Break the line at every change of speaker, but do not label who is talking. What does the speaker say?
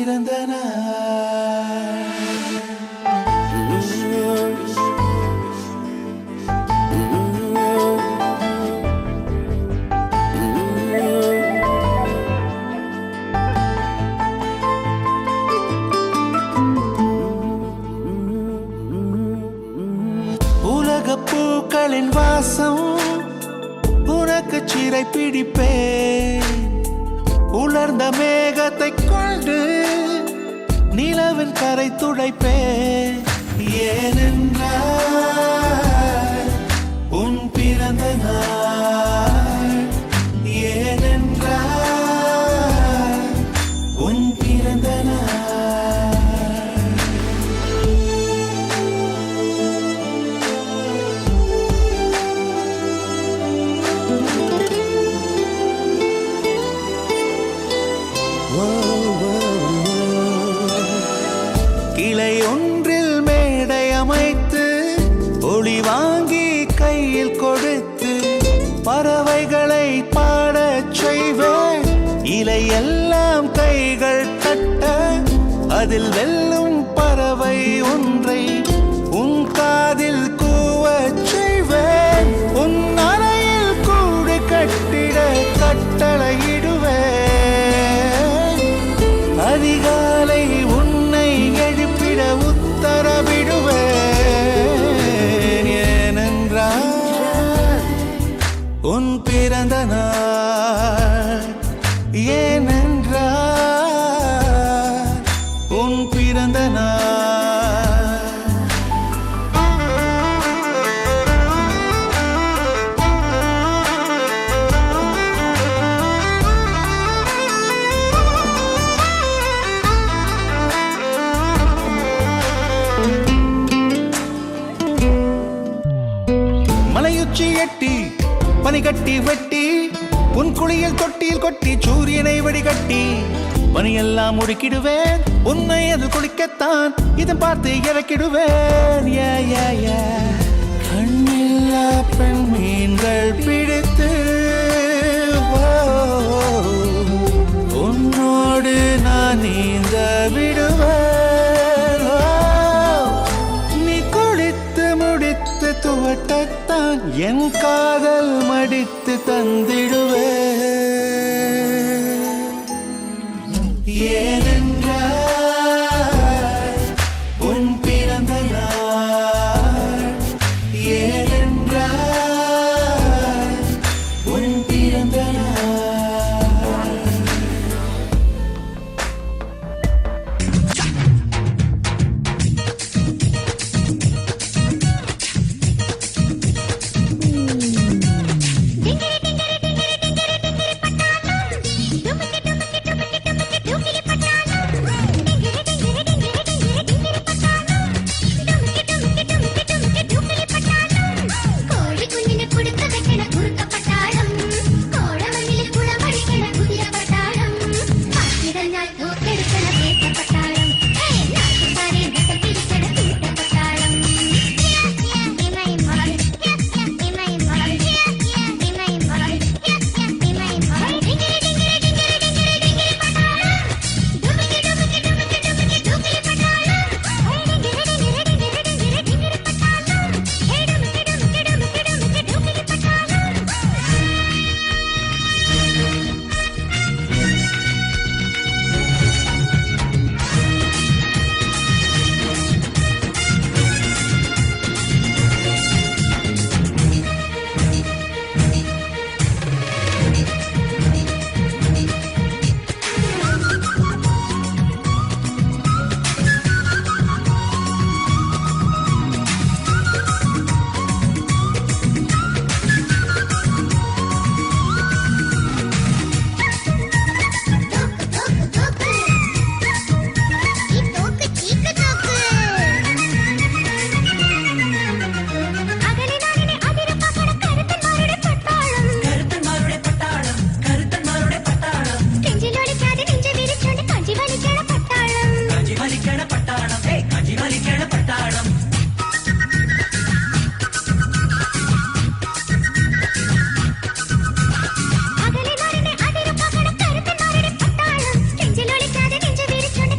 பிறந்த உலக பூக்களின் வாசம் உனக்கு சிறை பிடிப்பேன். உலர்ந்த மேகத்தை கொண்டு நிலவின் கரை துடைப்பேன். ஏனென்றால் உன் பிறந்த நாள், ஏனென்றால் உன் பிறந்த நாள். கிளை ஒன்றில் மேடை அமைத்து ஒளி வாங்கி கையில் கொடுத்து பறவைகளை பாடச் செய்வேன். இலை எல்லாம் கைகள் தட்ட அதில் வெல்லும் பறவை ஒன்றை உன் காதில் கூவச் செய்வேன். உன் அறையில் கூடு கட்டிட கட்டளையிடுவேன். அதிகாலை உன்னை எழுப்பிட உத்தரவிடுவேன். ஏனென்றால் உன் பிறந்த நாள், ஏனென்றால் உன் பிறந்த நாள். மலையுச்சி எட்டி பனி கட்டி வெட்டி உன் குளியல் தொட்டியில் கொட்டி சூரியனை வடிகட்டி பனியெல்லாம் முடுக்கிடுவேன். உன்னை அது குளிக்கத்தான் இதன் பார்த்து இறக்கிடுவேன். கண்ணில்லா பெண் மீன்கள் பிடித்து உன்னோடு நான் நீந்த விடுவேன். நீ குளித்து முடித்து துவட்டத்தான் என் காதல் மடித்து தந்திடுவேன். ஏனென்றால்